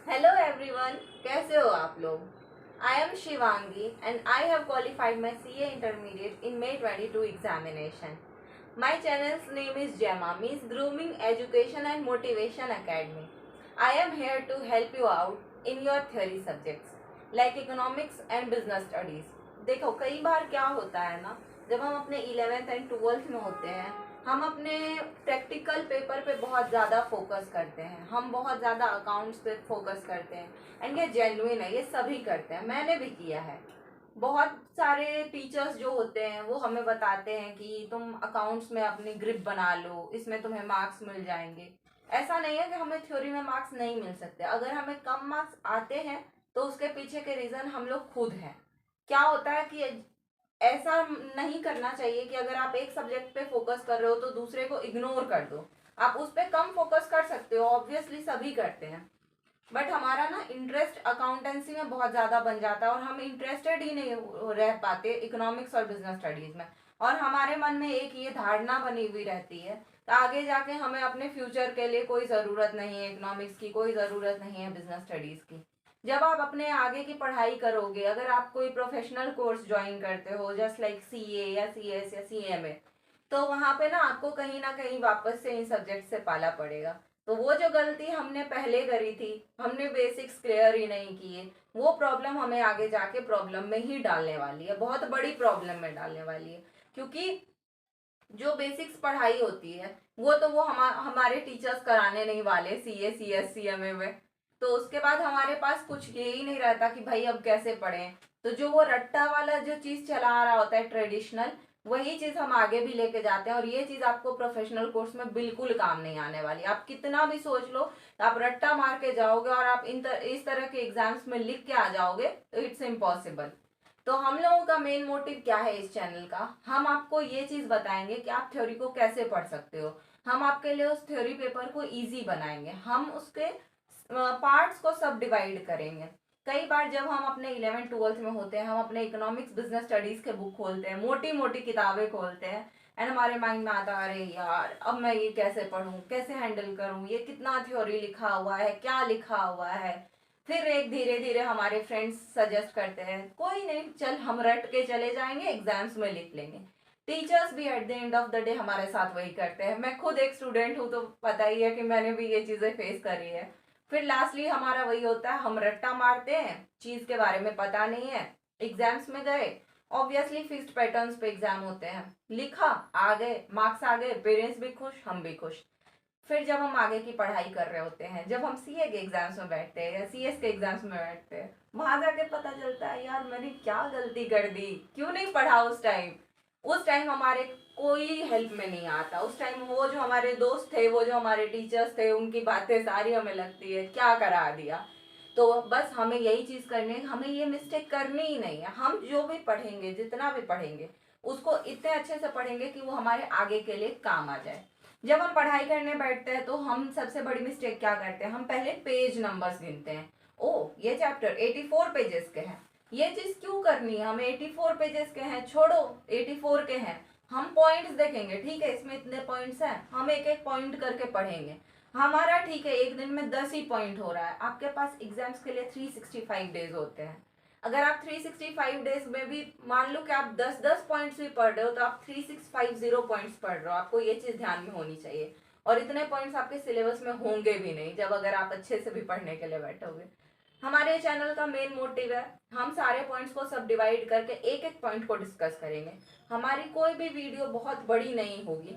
Hello everyone, कैसे हो आप लोग। I am Shivangi and I have qualified my CA intermediate in May 22 examination. My channel's name is GEMA, means grooming education and motivation academy. I am here to help you out in your theory subjects like economics and business studies. देखो, कई बार क्या होता है ना, जब हम अपने 11th and 12th में होते हैं, हम अपने प्रैक्टिकल पेपर पे बहुत ज़्यादा फोकस करते हैं, हम बहुत ज़्यादा अकाउंट्स पे फोकस करते हैं. एंड ये जेन्युइन है, ये सभी करते हैं, मैंने भी किया है. बहुत सारे टीचर्स जो होते हैं वो हमें बताते हैं कि तुम अकाउंट्स में अपनी ग्रिप बना लो, इसमें तुम्हें मार्क्स मिल जाएंगे. ऐसा नहीं है कि हमें थ्योरी में मार्क्स नहीं मिल सकते. अगर हमें कम मार्क्स आते हैं तो उसके पीछे के रीज़न हम लोग खुद हैं. क्या होता है कि ऐसा नहीं करना चाहिए कि अगर आप एक सब्जेक्ट पे फोकस कर रहे हो तो दूसरे को इग्नोर कर दो. आप उस पर कम फोकस कर सकते हो, ऑब्वियसली सभी करते हैं. बट हमारा ना इंटरेस्ट अकाउंटेंसी में बहुत ज़्यादा बन जाता है और हम इंटरेस्टेड ही नहीं रह पाते इकोनॉमिक्स और बिजनेस स्टडीज़ में. और हमारे मन में एक ये धारणा बनी हुई रहती है तो आगे जाके हमें अपने फ्यूचर के लिए कोई ज़रूरत नहीं है इकोनॉमिक्स की, कोई ज़रूरत नहीं है बिजनेस स्टडीज़ की. जब आप अपने आगे की पढ़ाई करोगे, अगर आप कोई प्रोफेशनल कोर्स ज्वाइन करते हो जस्ट लाइक CA या CS या CMA, तो वहाँ पे ना कहीं वापस से इन सब्जेक्ट से पाला पड़ेगा. तो वो जो गलती हमने पहले करी थी, हमने बेसिक्स क्लियर ही नहीं किए, वो प्रॉब्लम हमें आगे जाके प्रॉब्लम में ही डालने वाली है, बहुत बड़ी प्रॉब्लम में डालने वाली है. क्योंकि जो बेसिक्स पढ़ाई होती है वो तो वो हमारे टीचर्स कराने नहीं वाले CA CS CMA में. तो उसके बाद हमारे पास कुछ ये ही नहीं रहता कि भाई अब कैसे पढ़ें. तो जो वो रट्टा वाला जो चीज़ चला आ रहा होता है ट्रेडिशनल, वही चीज़ हम आगे भी लेके जाते हैं. और ये चीज़ आपको प्रोफेशनल कोर्स में बिल्कुल काम नहीं आने वाली. आप कितना भी सोच लो तो आप रट्टा मार के जाओगे और आप इस तरह के एग्जाम्स में लिख के आ जाओगे तो इट्स इम्पॉसिबल. तो हम लोगों का मेन मोटिव क्या है इस चैनल का, हम आपको ये चीज़ बताएंगे कि आप थ्योरी को कैसे पढ़ सकते हो. हम आपके लिए उस थ्योरी पेपर को इजी बनाएंगे, हम उसके पार्ट्स को सब डिवाइड करेंगे. कई बार जब हम अपने 11th 12th में होते हैं, हम अपने इकोनॉमिक्स बिजनेस स्टडीज के बुक खोलते हैं, मोटी मोटी किताबें खोलते हैं, एंड हमारे माइंड में आता है अरे यार अब मैं ये कैसे पढूं, कैसे हैंडल करूं, ये कितना थ्योरी लिखा हुआ है, क्या लिखा हुआ है. फिर एक धीरे धीरे हमारे फ्रेंड्स सजेस्ट करते हैं कोई नहीं चल हम रट के चले जाएंगे, एग्जाम्स में लिख लेंगे. टीचर्स भी at the end of the day हमारे साथ वही करते हैं. मैं खुद एक स्टूडेंट हूँ तो पता ही है कि मैंने भी ये चीज़ें फेस करी है. फिर लास्टली हमारा वही होता है, हम रट्टा मारते हैं, चीज़ के बारे में पता नहीं है, एग्जाम्स में गए, ऑब्वियसली फिक्स्ड पैटर्न्स पे एग्जाम होते हैं, लिखा, आ गए, मार्क्स आ गए, पेरेंट्स भी खुश, हम भी खुश. फिर जब हम आगे की पढ़ाई कर रहे होते हैं, जब हम CA के एग्जाम्स में बैठते हैं या CS के एग्जाम्स में बैठते हैं, वहां जाके पता चलता है यार मैंने क्या गलती कर दी, क्यों नहीं पढ़ा उस टाइम. उस टाइम हमारे कोई हेल्प में नहीं आता. उस टाइम वो जो हमारे दोस्त थे, वो जो हमारे टीचर्स थे, उनकी बातें सारी हमें लगती है क्या करा दिया. तो बस हमें यही चीज़ करनी है, हमें ये मिस्टेक करनी ही नहीं है. हम जो भी पढ़ेंगे, जितना भी पढ़ेंगे, उसको इतने अच्छे से पढ़ेंगे कि वो हमारे आगे के लिए काम आ जाए. जब हम पढ़ाई करने बैठते हैं तो हम सबसे बड़ी मिस्टेक क्या करते हैं, हम पहले पेज नंबर्स गिनते हैं. ओ ये चैप्टर 84 पेजेस के हैं, ये चीज क्यों करनी है, हमें 84 पेजेस के हैं, छोड़ो 84 के हैं. हम पॉइंट्स देखेंगे, ठीक है इसमें इतने पॉइंट्स हैं, हम एक एक पॉइंट करके पढ़ेंगे. हमारा ठीक है एक दिन में 10 ही पॉइंट हो रहा है, आपके पास एग्जाम्स के लिए 365 डेज होते हैं. अगर आप 365 डेज में भी मान लो कि आप 10 10 पॉइंट्स भी पढ़ रहे हो तो आप 3650 पॉइंट्स पढ़ रहे हो, आपको ये चीज़ ध्यान में होनी चाहिए. और इतने पॉइंट्स आपके सिलेबस में होंगे भी नहीं जब अगर आप अच्छे से भी पढ़ने के लिए बैठोगे. हमारे चैनल का मेन मोटिव है, हम सारे पॉइंट्स को सब डिवाइड करके एक एक पॉइंट को डिस्कस करेंगे. हमारी कोई भी वीडियो बहुत बड़ी नहीं होगी,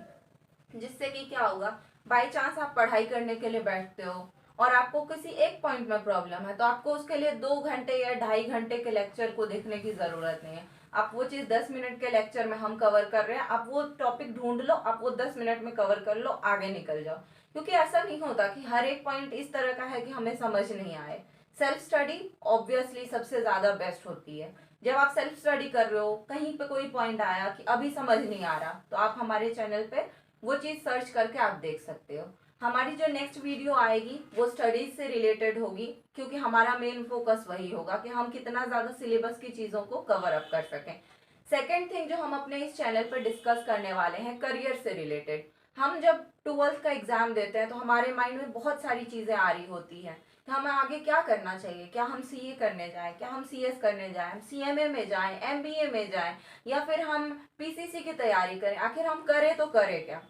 जिससे कि क्या होगा, बाई चांस आप पढ़ाई करने के लिए बैठते हो और आपको किसी एक पॉइंट में प्रॉब्लम है तो आपको उसके लिए 2 घंटे या 2.5 घंटे के लेक्चर को देखने की ज़रूरत नहीं है. आप वो चीज़ 10 मिनट के लेक्चर में हम कवर कर रहे हैं, आप वो टॉपिक ढूंढ लो, आप वो 10 मिनट में कवर कर लो, आगे निकल जाओ. क्योंकि ऐसा नहीं होता कि हर एक पॉइंट इस तरह का है कि हमें समझ नहीं आए. सेल्फ स्टडी ऑब्वियसली सबसे ज़्यादा बेस्ट होती है. जब आप सेल्फ स्टडी कर रहे हो, कहीं पे कोई पॉइंट आया कि अभी समझ नहीं आ रहा, तो आप हमारे चैनल पे वो चीज़ सर्च करके आप देख सकते हो. हमारी जो नेक्स्ट वीडियो आएगी वो स्टडीज से रिलेटेड होगी, क्योंकि हमारा मेन फोकस वही होगा कि हम कितना ज़्यादा सिलेबस की चीज़ों को कवर अप कर सकें. सेकेंड थिंग जो हम अपने इस चैनल पर डिस्कस करने वाले हैं, करियर से रिलेटेड. हम जब 12th का एग्ज़ाम देते हैं तो हमारे माइंड में बहुत सारी चीज़ें आ रही होती हैं कि हमें आगे क्या करना चाहिए, क्या हम सीए करने जाएं, क्या हम सीएस करने जाएं, हम सीएमए में जाएं, एमबीए में जाएं, या फिर हम पीसीसी की तैयारी करें, आखिर हम करें तो करें क्या।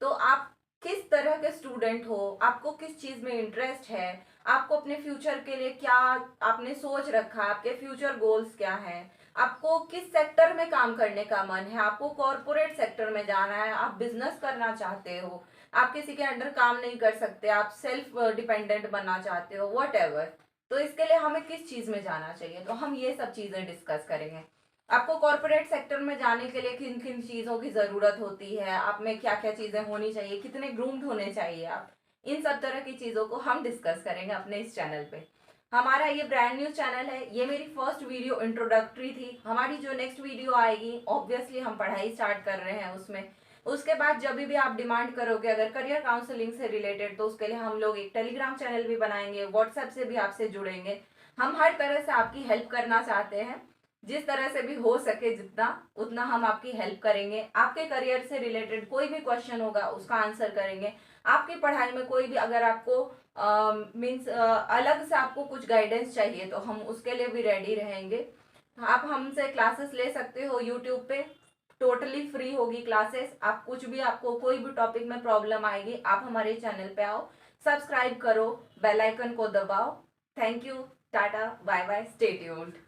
तो आप किस तरह के स्टूडेंट हो, आपको किस चीज़ में इंटरेस्ट है, आपको अपने फ्यूचर के लिए क्या आपने सोच रखा, आपके फ्यूचर गोल्स क्या हैं, आपको किस सेक्टर में काम करने का मन है, आपको कॉरपोरेट सेक्टर में जाना है, आप बिजनेस करना चाहते हो, आप किसी के अंडर काम नहीं कर सकते, आप सेल्फ डिपेंडेंट बनना चाहते हो, वट एवर। तो इसके लिए हमें किस चीज़ में जाना चाहिए, तो हम ये सब चीज़ें डिस्कस करेंगे। आपको कॉरपोरेट सेक्टर में जाने के लिए किन किन चीज़ों की ज़रूरत होती है, आप में क्या क्या चीज़ें होनी चाहिए, कितने ग्रूम्ड होने चाहिए आप, इन सब तरह की चीज़ों को हम डिस्कस करेंगे अपने इस चैनल पे। हमारा ये ब्रांड न्यू चैनल है, ये मेरी फर्स्ट वीडियो इंट्रोडक्टरी थी। हमारी जो नेक्स्ट वीडियो आएगी, ऑब्वियसली हम पढ़ाई स्टार्ट कर रहे हैं उसमें। उसके बाद जब भी आप डिमांड करोगे अगर करियर काउंसलिंग से रिलेटेड, तो उसके लिए हम लोग एक टेलीग्राम चैनल भी बनाएंगे, व्हाट्सएप से भी आपसे जुड़ेंगे। हम हर तरह से आपकी हेल्प करना चाहते हैं, जिस तरह से भी हो सके जितना उतना हम आपकी हेल्प करेंगे। आपके करियर से रिलेटेड कोई भी क्वेश्चन होगा उसका आंसर करेंगे। आपकी पढ़ाई में कोई भी अगर आपको मीन्स अलग से आपको कुछ गाइडेंस चाहिए तो हम उसके लिए भी रेडी रहेंगे। आप हमसे क्लासेस ले सकते हो यूट्यूब पे, टोटली फ्री होगी क्लासेस। आप कुछ भी, आपको कोई भी टॉपिक में प्रॉब्लम आएगी, आप हमारे चैनल पे आओ, सब्सक्राइब करो, बेल आइकन को दबाओ। Thank you, ta-ta, bye bye, stay tuned.